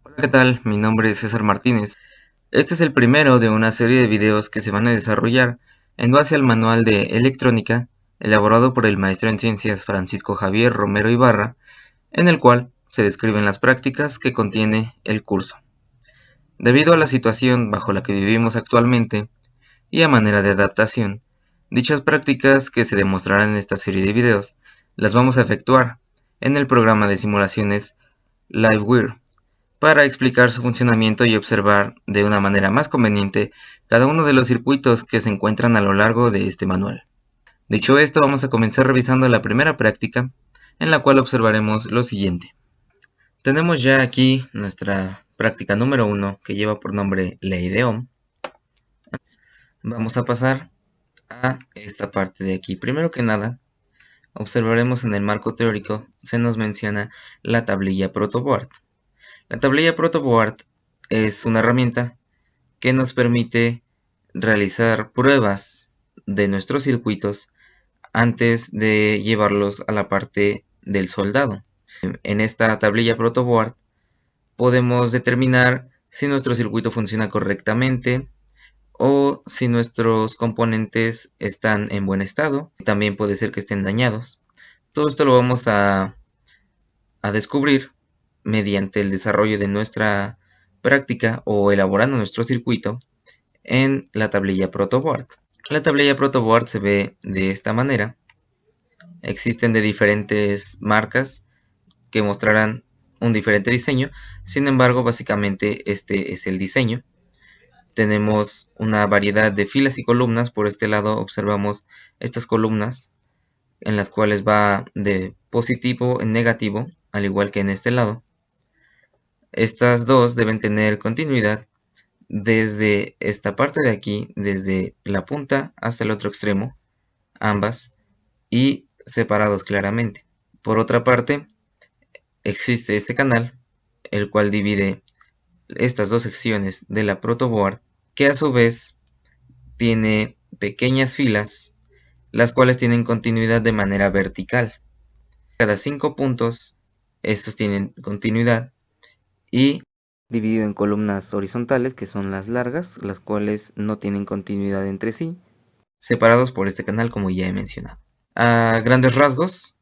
Hola, ¿qué tal? Mi nombre es César Martínez. Este es el primero de una serie de videos que se van a desarrollar en base al manual de electrónica elaborado por el maestro en ciencias Francisco Javier Romero Ibarra, en el cual se describen las prácticas que contiene el curso. Debido a la situación bajo la que vivimos actualmente y a manera de adaptación, dichas prácticas que se demostrarán en esta serie de videos las vamos a efectuar en el programa de simulaciones LiveWire, para explicar su funcionamiento y observar de una manera más conveniente cada uno de los circuitos que se encuentran a lo largo de este manual. Dicho esto, vamos a comenzar revisando la primera práctica, en la cual observaremos lo siguiente. Tenemos ya aquí nuestra práctica número 1, que lleva por nombre Ley de Ohm. Vamos a pasar a esta parte de aquí. Primero que nada, observaremos en el marco teórico, se nos menciona la tablilla protoboard. La tablilla protoboard es una herramienta que nos permite realizar pruebas de nuestros circuitos antes de llevarlos a la parte del soldado. En esta tablilla protoboard podemos determinar si nuestro circuito funciona correctamente o si nuestros componentes están en buen estado. También puede ser que estén dañados. Todo esto lo vamos a descubrir mediante el desarrollo de nuestra práctica o elaborando nuestro circuito en la tablilla protoboard. La tablilla protoboard se ve de esta manera. Existen de diferentes marcas que mostrarán un diferente diseño. Sin embargo, básicamente este es el diseño. Tenemos una variedad de filas y columnas. Por este lado observamos estas columnas en las cuales va de positivo en negativo, al igual que en este lado. Estas dos deben tener continuidad desde esta parte de aquí, desde la punta hasta el otro extremo, ambas, y separados claramente. Por otra parte, existe este canal, el cual divide estas dos secciones de la protoboard, que a su vez tiene pequeñas filas, las cuales tienen continuidad de manera vertical. Cada 5 puntos, estos tienen continuidad, y dividido en columnas horizontales, que son las largas, las cuales no tienen continuidad entre sí, separados por este canal, como ya he mencionado. A grandes rasgos,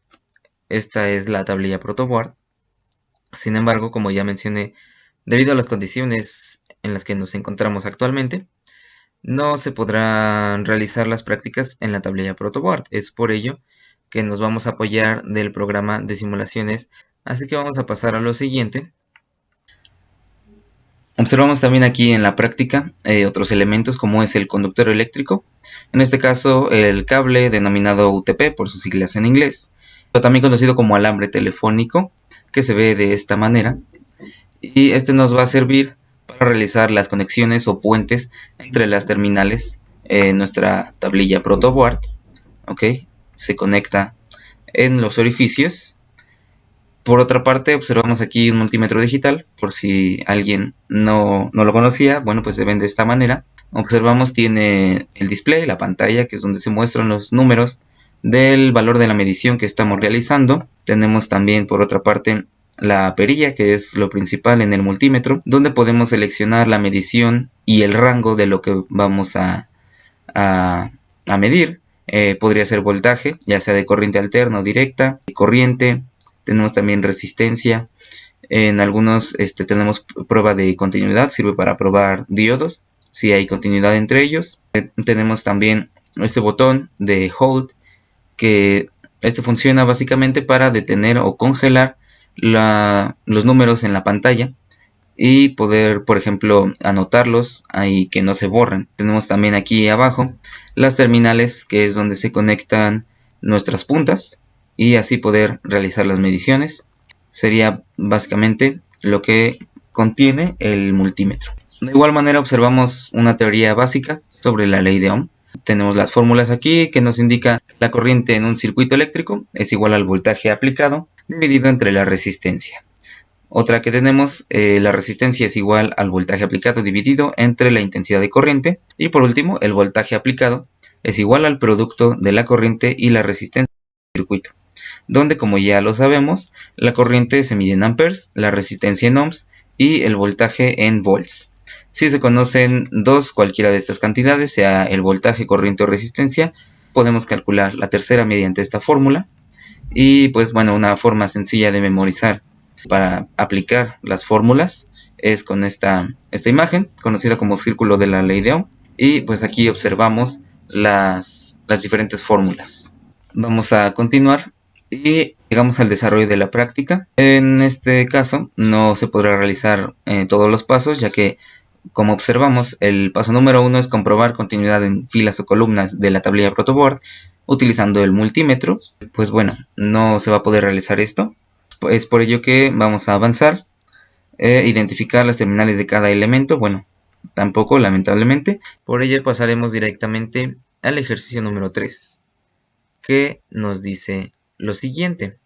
esta es la tablilla protoboard. Sin embargo, como ya mencioné, debido a las condiciones en las que nos encontramos actualmente, no se podrán realizar las prácticas en la tablilla protoboard. Es por ello que nos vamos a apoyar del programa de simulaciones. Así que vamos a pasar a lo siguiente. Observamos también aquí en la práctica otros elementos, como es el conductor eléctrico, en este caso el cable denominado UTP por sus siglas en inglés, pero también conocido como alambre telefónico, que se ve de esta manera, y este nos va a servir para realizar las conexiones o puentes entre las terminales en nuestra tablilla protoboard. Se conecta en los orificios. Por otra parte, observamos aquí un multímetro digital, por si alguien no lo conocía. Bueno, pues se ven de esta manera. Observamos tiene el display, la pantalla, que es donde se muestran los números del valor de la medición que estamos realizando. Tenemos también, por otra parte, la perilla, que es lo principal en el multímetro, donde podemos seleccionar la medición y el rango de lo que vamos a medir. Podría ser voltaje, ya sea de corriente alterna o directa, corriente. Tenemos también resistencia. En algunos tenemos prueba de continuidad, sirve para probar diodos, si hay continuidad entre ellos. Tenemos también este botón de hold, que funciona básicamente para detener o congelar los números en la pantalla y poder, por ejemplo, anotarlos y que no se borren. Tenemos también aquí abajo las terminales, que es donde se conectan nuestras puntas, y así poder realizar las mediciones. Sería básicamente lo que contiene el multímetro. De igual manera observamos una teoría básica sobre la ley de Ohm. Tenemos las fórmulas aquí que nos indica la corriente en un circuito eléctrico es igual al voltaje aplicado dividido entre la resistencia. Otra que tenemos, la resistencia es igual al voltaje aplicado dividido entre la intensidad de corriente. Y por último, el voltaje aplicado es igual al producto de la corriente y la resistencia del circuito, donde, como ya lo sabemos, la corriente se mide en amperes, la resistencia en ohms y el voltaje en volts. Si se conocen cualquiera de estas cantidades, sea el voltaje, corriente o resistencia, podemos calcular la tercera mediante esta fórmula. Y pues bueno, una forma sencilla de memorizar para aplicar las fórmulas es con esta imagen, conocida como círculo de la ley de Ohm. Y pues aquí observamos las diferentes fórmulas. Vamos a continuar y llegamos al desarrollo de la práctica. En este caso no se podrá realizar todos los pasos, ya que, como observamos, el paso número 1 es comprobar continuidad en filas o columnas de la tablilla protoboard utilizando el multímetro. Pues bueno, no se va a poder realizar esto. Es por ello que vamos a avanzar, identificar las terminales de cada elemento. Bueno, tampoco, lamentablemente. Por ello pasaremos directamente al ejercicio número 3, que nos dice lo siguiente.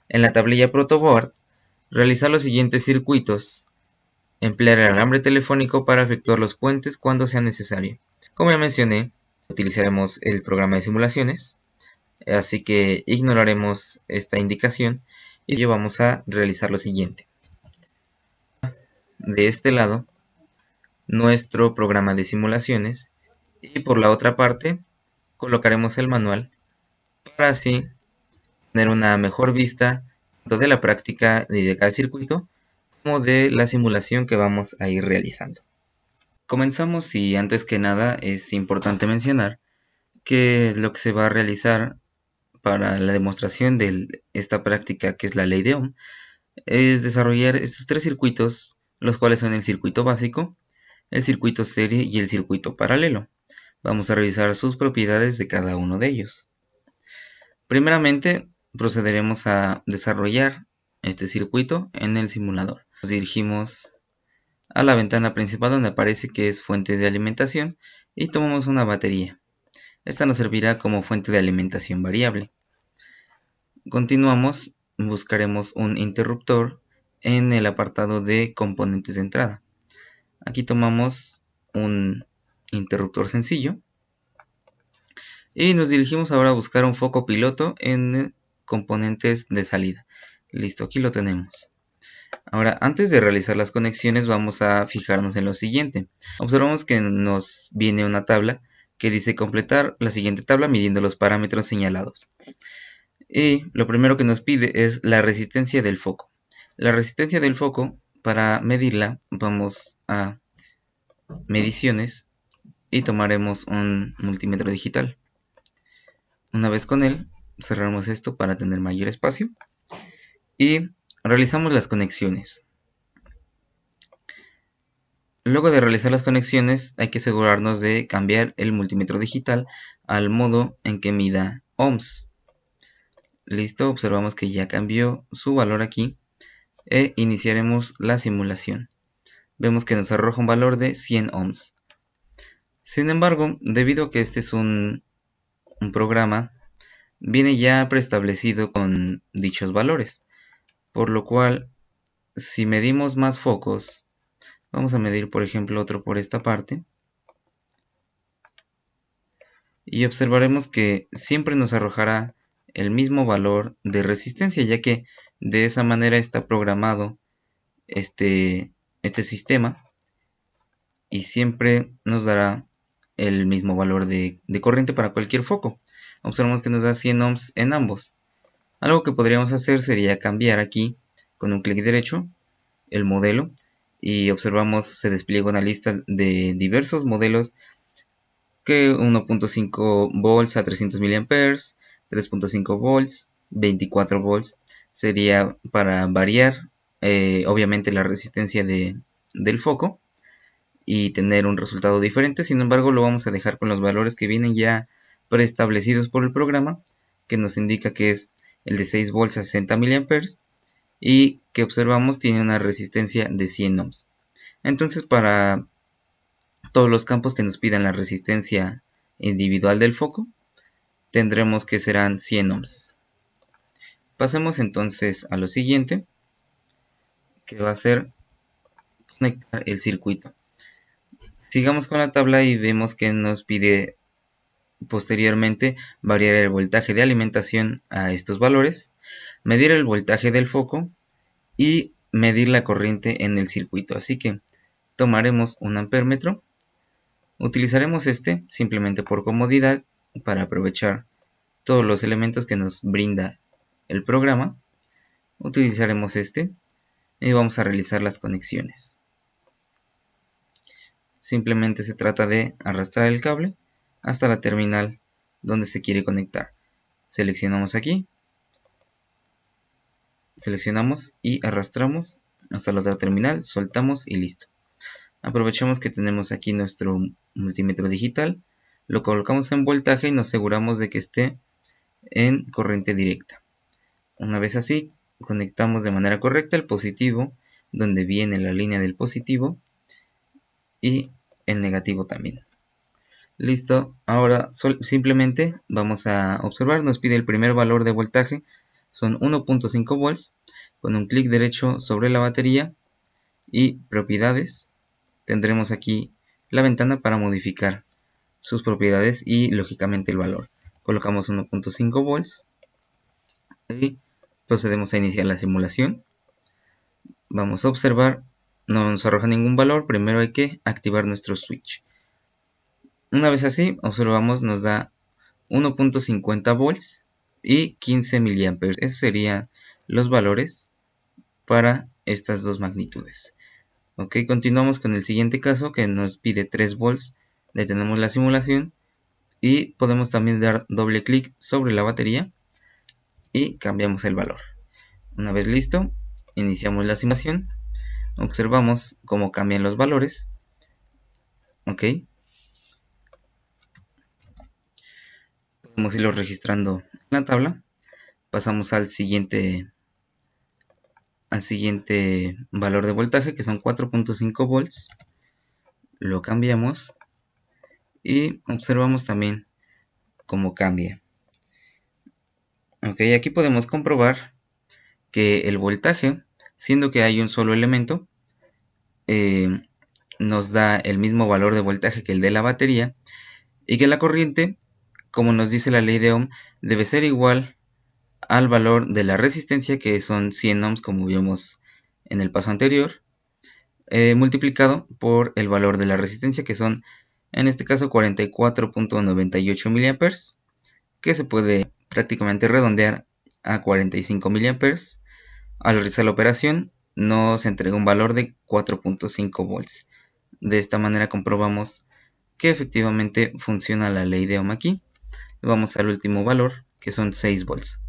En la tablilla protoboard, realizar los siguientes circuitos. Emplear el alambre telefónico para efectuar los puentes cuando sea necesario. Como ya mencioné, utilizaremos el programa de simulaciones, así que ignoraremos esta indicación y vamos a realizar lo siguiente. De este lado, nuestro programa de simulaciones, y por la otra parte colocaremos el manual para así tener una mejor vista tanto de la práctica de cada circuito como de la simulación que vamos a ir realizando. Comenzamos y antes que nada es importante mencionar que lo que se va a realizar para la demostración de esta práctica, que es la ley de Ohm, es desarrollar estos tres circuitos, los cuales son el circuito básico, el circuito serie y el circuito paralelo. Vamos a revisar sus propiedades de cada uno de ellos. Primeramente, procederemos a desarrollar este circuito en el simulador. Nos dirigimos a la ventana principal donde aparece que es fuentes de alimentación y tomamos una batería. Esta nos servirá como fuente de alimentación variable. Continuamos, buscaremos un interruptor en el apartado de componentes de entrada. Aquí tomamos un interruptor sencillo y nos dirigimos ahora a buscar un foco piloto en componentes de salida. Listo, aquí lo tenemos. Ahora, antes de realizar las conexiones, vamos a fijarnos en lo siguiente. Observamos que nos viene una tabla que dice completar la siguiente tabla midiendo los parámetros señalados. Y lo primero que nos pide es la resistencia del foco. La resistencia del foco, para medirla, vamos a mediciones y tomaremos un multímetro digital. Una vez con él, cerramos esto para tener mayor espacio y realizamos las conexiones. Luego de realizar las conexiones, hay que asegurarnos de cambiar el multímetro digital al modo en que mida ohms. Listo, observamos que ya cambió su valor aquí e iniciaremos la simulación. Vemos que nos arroja un valor de 100 ohms. Sin embargo, debido a que este es un programa, viene ya preestablecido con dichos valores, por lo cual si medimos más focos, vamos a medir por ejemplo otro por esta parte, y observaremos que siempre nos arrojará el mismo valor de resistencia, ya que de esa manera está programado este sistema y siempre nos dará el mismo valor de corriente para cualquier foco. Observamos que nos da 100 ohms en ambos. Algo que podríamos hacer sería cambiar aquí con un clic derecho el modelo y observamos se despliega una lista de diversos modelos que 1.5 volts a 300 mA, 3.5 volts, 24 volts sería para variar obviamente la resistencia del foco y tener un resultado diferente. Sin embargo, lo vamos a dejar con los valores que vienen ya preestablecidos por el programa, que nos indica que es el de 6 volts a 60 mA y que observamos tiene una resistencia de 100 ohms. Entonces, para todos los campos que nos pidan la resistencia individual del foco, tendremos que serán 100 ohms. Pasemos entonces a lo siguiente, que va a ser conectar el circuito. Sigamos con la tabla y vemos que nos pide posteriormente variar el voltaje de alimentación a estos valores, medir el voltaje del foco y medir la corriente en el circuito. Así que tomaremos un amperímetro, utilizaremos este simplemente por comodidad para aprovechar todos los elementos que nos brinda el programa. Utilizaremos este y vamos a realizar las conexiones. Simplemente se trata de arrastrar el cable hasta la terminal donde se quiere conectar. Seleccionamos aquí, seleccionamos y arrastramos hasta la otra terminal, soltamos y listo. Aprovechamos que tenemos aquí nuestro multímetro digital, lo colocamos en voltaje y nos aseguramos de que esté en corriente directa. Una vez así, conectamos de manera correcta el positivo donde viene la línea del positivo y el negativo también. Listo, ahora simplemente vamos a observar, nos pide el primer valor de voltaje, son 1.5 volts, con un clic derecho sobre la batería y propiedades, tendremos aquí la ventana para modificar sus propiedades y lógicamente el valor. Colocamos 1.5 volts y procedemos a iniciar la simulación. Vamos a observar, no nos arroja ningún valor, primero hay que activar nuestro switch. Una vez así, observamos, nos da 1.50 volts y 15 miliamperes. Esos serían los valores para estas dos magnitudes. Ok, continuamos con el siguiente caso que nos pide 3 volts. Detenemos la simulación y podemos también dar doble clic sobre la batería y cambiamos el valor. Una vez listo, iniciamos la simulación. Observamos cómo cambian los valores. Ok. Podemos irlo registrando en la tabla. Pasamos al siguiente valor de voltaje, que son 4.5 volts. Lo cambiamos y observamos también cómo cambia. Ok, aquí podemos comprobar que el voltaje, siendo que hay un solo elemento, nos da el mismo valor de voltaje que el de la batería, y que la corriente, como nos dice la ley de Ohm, debe ser igual al valor de la resistencia, que son 100 ohms como vimos en el paso anterior, multiplicado por el valor de la resistencia, que son en este caso 44.98 miliamperes, que se puede prácticamente redondear a 45 miliamperes. Al realizar la operación nos entrega un valor de 4.5 volts. De esta manera comprobamos que efectivamente funciona la ley de Ohm aquí. Vamos al último valor, que son 6 volts.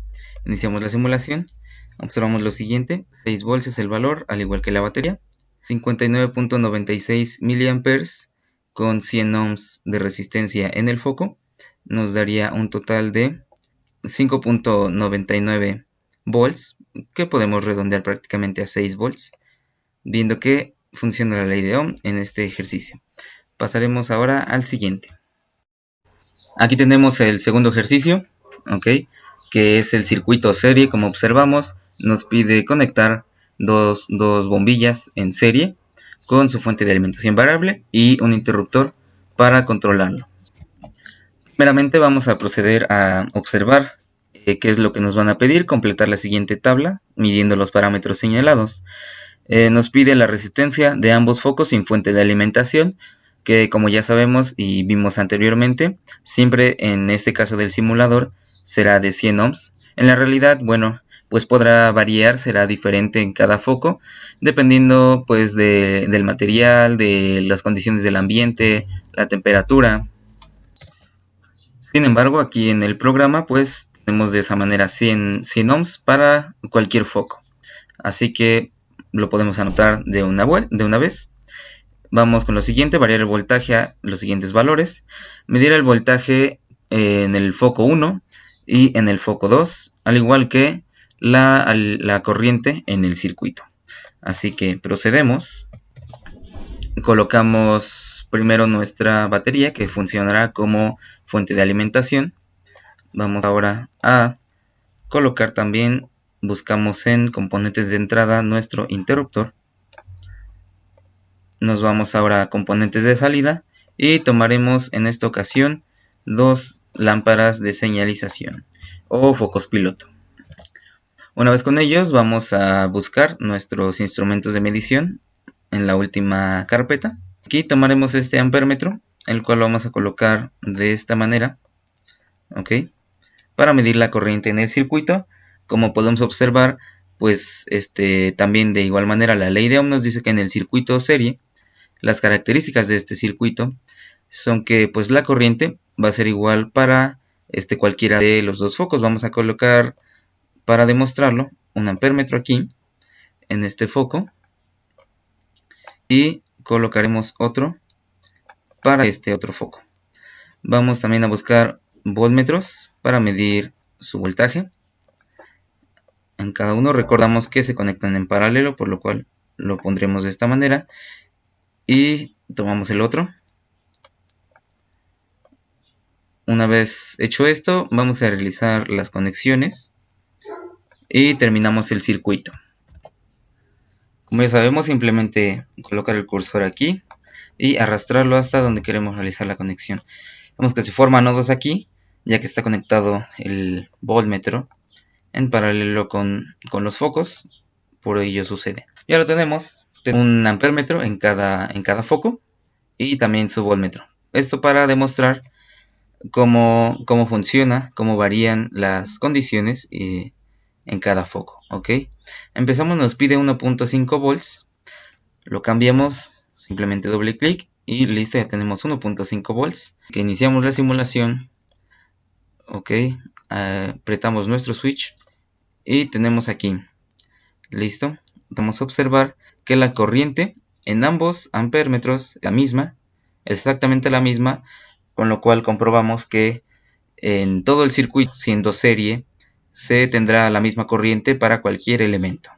Iniciamos la simulación, observamos lo siguiente: 6 volts es el valor, al igual que la batería. 59.96 miliamperes con 100 ohms de resistencia en el foco nos daría un total de 5.99 volts, que podemos redondear prácticamente a 6 volts, viendo que funciona la ley de Ohm en este ejercicio. Pasaremos ahora al siguiente. Aquí tenemos el segundo ejercicio, okay, que es el circuito serie. Como observamos, nos pide conectar dos bombillas en serie con su fuente de alimentación variable y un interruptor para controlarlo. Primeramente vamos a proceder a observar qué es lo que nos van a pedir, completar la siguiente tabla midiendo los parámetros señalados. Nos pide la resistencia de ambos focos sin fuente de alimentación, que como ya sabemos y vimos anteriormente, siempre en este caso del simulador será de 100 ohms. En la realidad, bueno, pues podrá variar, será diferente en cada foco, dependiendo pues del material, de las condiciones del ambiente, la temperatura. Sin embargo, aquí en el programa pues tenemos de esa manera 100 ohms para cualquier foco. Así que lo podemos anotar de una vez. Vamos con lo siguiente: variar el voltaje a los siguientes valores. Medir el voltaje en el foco 1 y en el foco 2, al igual que la corriente en el circuito. Así que procedemos. Colocamos primero nuestra batería, que funcionará como fuente de alimentación. Vamos ahora a colocar también, buscamos en componentes de entrada nuestro interruptor. Nos vamos ahora a componentes de salida y tomaremos en esta ocasión dos lámparas de señalización o focos piloto. Una vez con ellos, vamos a buscar nuestros instrumentos de medición en la última carpeta. Aquí tomaremos este amperímetro, el cual lo vamos a colocar de esta manera, ¿ok? Para medir la corriente en el circuito. Como podemos observar, pues también de igual manera la ley de Ohm nos dice que en el circuito serie, las características de este circuito son que pues la corriente va a ser igual para cualquiera de los dos focos. Vamos a colocar, para demostrarlo, un amperímetro aquí en este foco y colocaremos otro para este otro foco. Vamos también a buscar voltmetros para medir su voltaje. En cada uno recordamos que se conectan en paralelo, por lo cual lo pondremos de esta manera y tomamos el otro. Una vez hecho esto, vamos a realizar las conexiones y terminamos el circuito. Como ya sabemos, simplemente colocar el cursor aquí y arrastrarlo hasta donde queremos realizar la conexión. Vemos que se forman nodos aquí, ya que está conectado el voltmetro en paralelo con los focos, por ello sucede. Ya lo tenemos, un amperímetro en cada foco y también su voltmetro. Esto para demostrar cómo funciona, cómo varían las condiciones en cada foco, ¿ok? Empezamos, nos pide 1.5 volts, lo cambiamos, simplemente doble clic y listo, ya tenemos 1.5 volts. Que iniciamos la simulación, ok, apretamos nuestro switch y tenemos aquí, listo. Vamos a observar que la corriente en ambos amperímetros la misma, exactamente la misma, con lo cual comprobamos que en todo el circuito, siendo serie, se tendrá la misma corriente para cualquier elemento.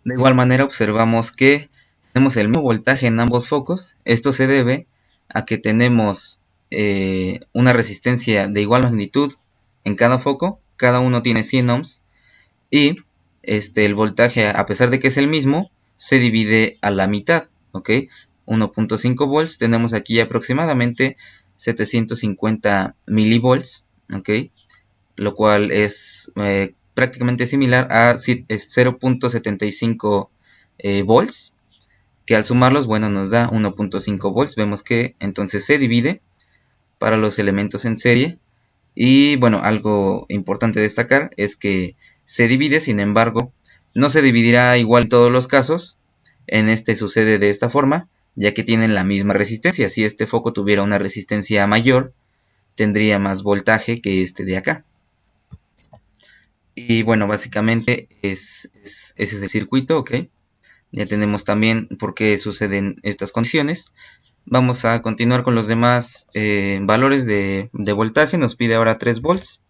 De igual manera observamos que tenemos el mismo voltaje en ambos focos. Esto se debe a que tenemos una resistencia de igual magnitud en cada foco. Cada uno tiene 100 ohms y el voltaje, a pesar de que es el mismo, se divide a la mitad, ¿ok? 1.5 volts, tenemos aquí aproximadamente 750 milivolts, ¿ok? Lo cual es prácticamente similar a 0.75 volts, que al sumarlos, bueno, nos da 1.5 volts. Vemos que entonces se divide para los elementos en serie. Y bueno, algo importante destacar es que se divide, sin embargo, no se dividirá igual en todos los casos. En este sucede de esta forma, ya que tienen la misma resistencia. Si este foco tuviera una resistencia mayor, tendría más voltaje que este de acá. Y bueno, básicamente ese es el circuito, ¿ok? Ya tenemos también por qué suceden estas condiciones. Vamos a continuar con los demás valores de voltaje. Nos pide ahora 3 volts.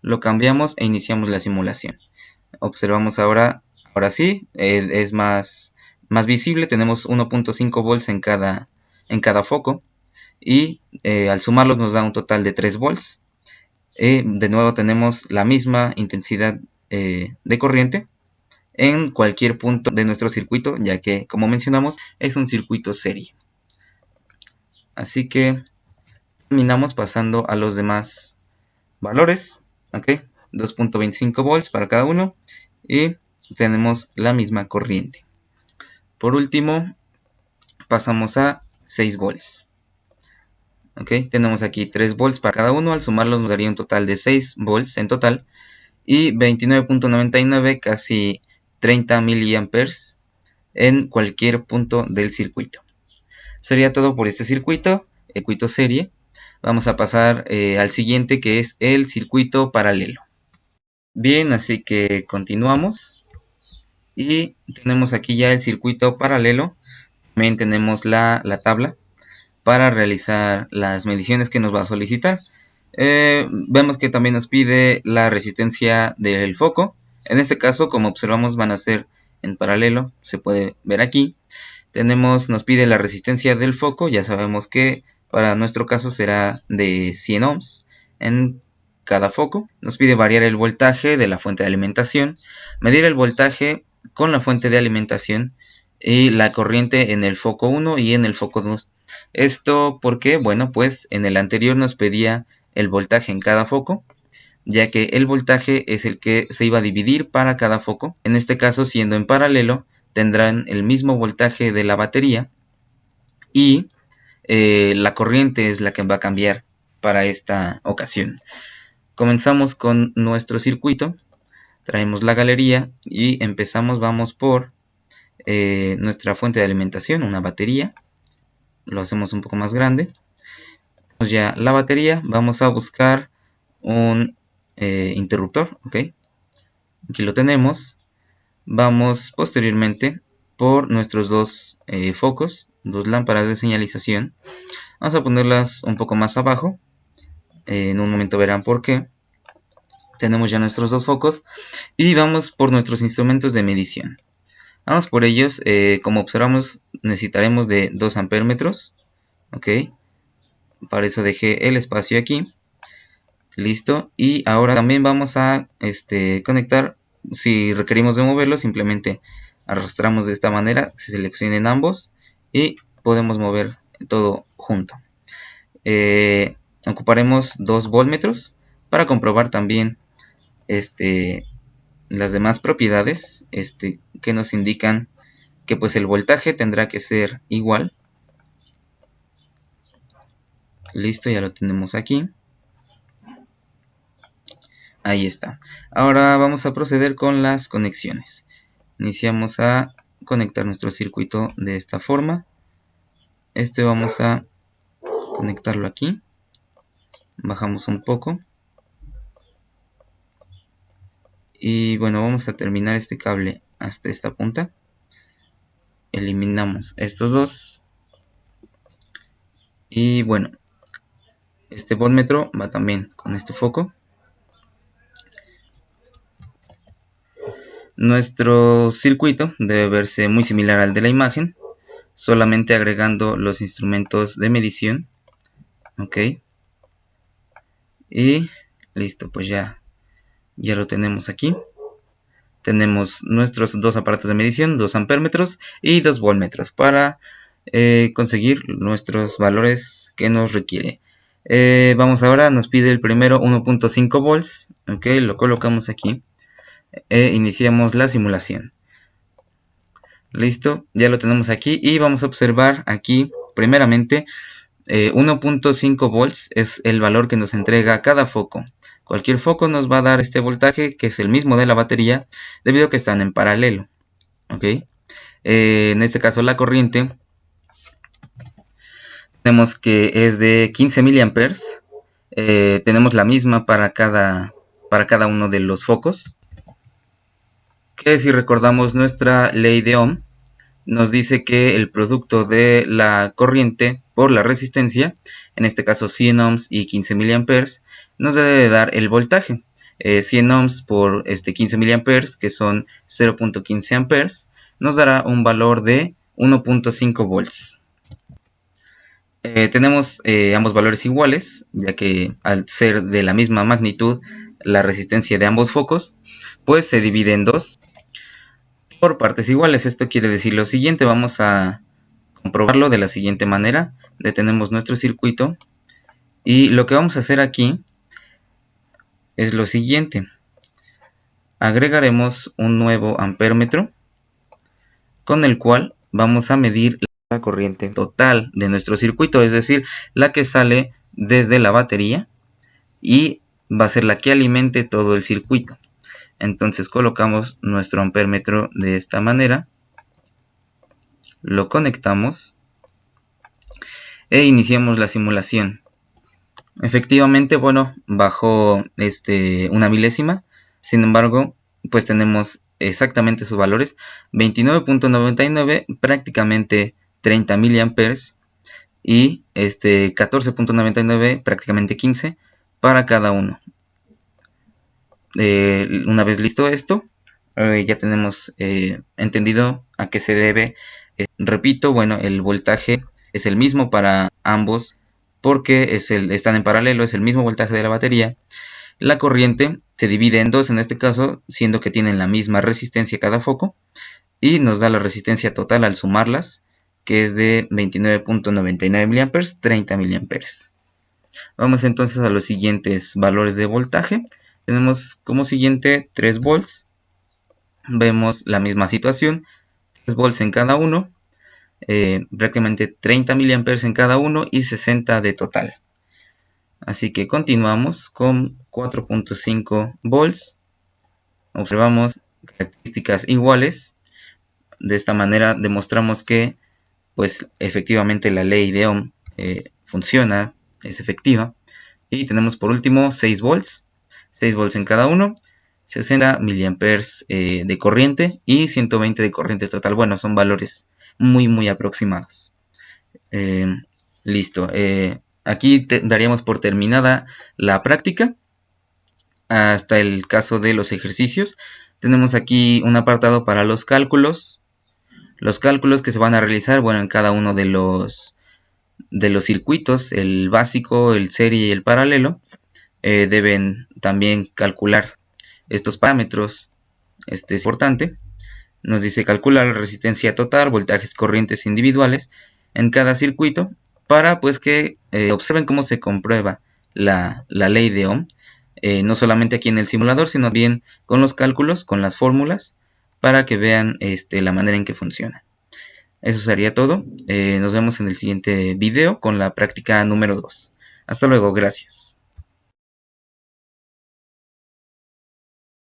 Lo cambiamos e iniciamos la simulación. Observamos ahora sí, es más visible. Tenemos 1.5 volts en cada foco. Y al sumarlos nos da un total de 3 volts. De nuevo tenemos la misma intensidad de corriente en cualquier punto de nuestro circuito, ya que, como mencionamos, es un circuito serie. Así que terminamos pasando a los demás valores, ¿ok? 2.25 volts para cada uno y tenemos la misma corriente. Por último, pasamos a 6 volts. ¿Ok? Tenemos aquí 3 volts para cada uno, al sumarlos nos daría un total de 6 volts en total y 29.99, casi 30 miliamperes en cualquier punto del circuito. Sería todo por este circuito serie. Vamos a pasar al siguiente, que es el circuito paralelo. Bien, así que continuamos y tenemos aquí ya el circuito paralelo. También tenemos la tabla para realizar las mediciones que nos va a solicitar. Vemos que también nos pide la resistencia del foco. En este caso, como observamos, van a ser en paralelo, se puede ver aquí. Nos pide la resistencia del foco, ya sabemos que para nuestro caso será de 100 ohms en cada foco. Nos pide variar el voltaje de la fuente de alimentación, medir el voltaje con la fuente de alimentación y la corriente en el foco 1 y en el foco 2. Esto porque, bueno, pues en el anterior nos pedía el voltaje en cada foco. ya que el voltaje es el que se iba a dividir para cada foco. En este caso, siendo en paralelo, tendrán el mismo voltaje de la batería y la corriente es la que va a cambiar para esta ocasión. Comenzamos con nuestro circuito, traemos la galería y empezamos, vamos por nuestra fuente de alimentación, una batería. Lo hacemos un poco más grande. Ya la batería, vamos a buscar un interruptor, ok, aquí lo tenemos. Vamos posteriormente por nuestros dos focos, dos lámparas de señalización. Vamos a ponerlas un poco más abajo, en un momento verán por qué. Tenemos ya nuestros dos focos y vamos por nuestros instrumentos de medición. Vamos por ellos. Como observamos, necesitaremos de 2 ampérmetros, ok, para eso dejé el espacio aquí. Listo, y ahora también vamos a conectar. Si requerimos de moverlo, simplemente arrastramos de esta manera, se seleccionen ambos y podemos mover todo junto. Ocuparemos 2 voltmetros para comprobar también las demás propiedades que nos indican que pues el voltaje tendrá que ser igual. Listo, ya lo tenemos aquí. Ahí está. Ahora vamos a proceder con las conexiones. Iniciamos a conectar nuestro circuito de esta forma. Vamos a conectarlo aquí. Bajamos un poco. Y bueno, vamos a terminar este cable hasta esta punta. Eliminamos estos dos. Y bueno, este voltmetro va también con este foco. Nuestro circuito debe verse muy similar al de la imagen, solamente agregando los instrumentos de medición. Ok. Y listo, pues ya lo tenemos aquí. Tenemos nuestros dos aparatos de medición, 2 ampérmetros y 2 voltmetros para conseguir nuestros valores que nos requiere. Vamos ahora, nos pide el primero 1.5 volts. Ok, lo colocamos aquí. Iniciamos la simulación. Listo, ya lo tenemos aquí y vamos a observar aquí primeramente 1.5 volts es el valor que nos entrega cada foco. Cualquier foco nos va a dar este voltaje, que es el mismo de la batería, debido a que están en paralelo. ¿Ok? En este caso la corriente tenemos que es de 15 miliamperes. Tenemos la misma para cada uno de los focos. Que si recordamos nuestra ley de Ohm, nos dice que el producto de la corriente por la resistencia, en este caso 100 ohms y 15 miliamperes, nos debe dar el voltaje. 100 ohms por 15 miliamperes, que son 0.15 amperes, nos dará un valor de 1.5 volts. Tenemos ambos valores iguales, ya que al ser de la misma magnitud la resistencia de ambos focos, pues se divide en dos por partes iguales. Esto quiere decir lo siguiente. Vamos a comprobarlo de la siguiente manera. Detenemos nuestro circuito y lo que vamos a hacer aquí es lo siguiente. Agregaremos un nuevo ampémetro con el cual vamos a medir la corriente total de nuestro circuito, es decir, la que sale desde la batería y va a ser la que alimente todo el circuito. Entonces colocamos nuestro ampémetro de esta manera, lo conectamos e iniciamos la simulación. Efectivamente, bueno, bajó una milésima. Sin embargo, pues tenemos exactamente sus valores: 29.99, prácticamente 30 miliamperes, y 14.99, prácticamente 15 para cada uno. Una vez listo esto, ya tenemos entendido a qué se debe. Repito, bueno, el voltaje es el mismo para ambos porque están en paralelo, es el mismo voltaje de la batería. La corriente se divide en dos en este caso, siendo que tienen la misma resistencia cada foco, y nos da la resistencia total al sumarlas, que es de 29.99 miliamperes, 30 miliamperes. Vamos entonces a los siguientes valores de voltaje. Tenemos como siguiente 3 volts. Vemos la misma situación, 3 volts en cada uno, prácticamente 30 miliamperes en cada uno y 60 de total. Así que continuamos con 4.5 volts. Observamos características iguales. De esta manera demostramos que pues efectivamente la ley de Ohm funciona, es efectiva. Y tenemos por último 6 volts, 6 volts en cada uno, 60 miliamperes de corriente y 120 de corriente total. Bueno, son valores muy aproximados. Listo. Aquí daríamos por terminada la práctica hasta el caso de los ejercicios. Tenemos aquí un apartado para los cálculos. Los cálculos que se van a realizar, bueno, en cada uno de los circuitos, el básico, el serie y el paralelo, deben también calcular estos parámetros. Este es importante. Nos dice calcular la resistencia total, voltajes, corrientes individuales en cada circuito para pues que observen cómo se comprueba la ley de Ohm, no solamente aquí en el simulador, sino bien con los cálculos, con las fórmulas, para que vean la manera en que funciona. Eso sería todo. Nos vemos en el siguiente video con la práctica número 2. Hasta luego, gracias.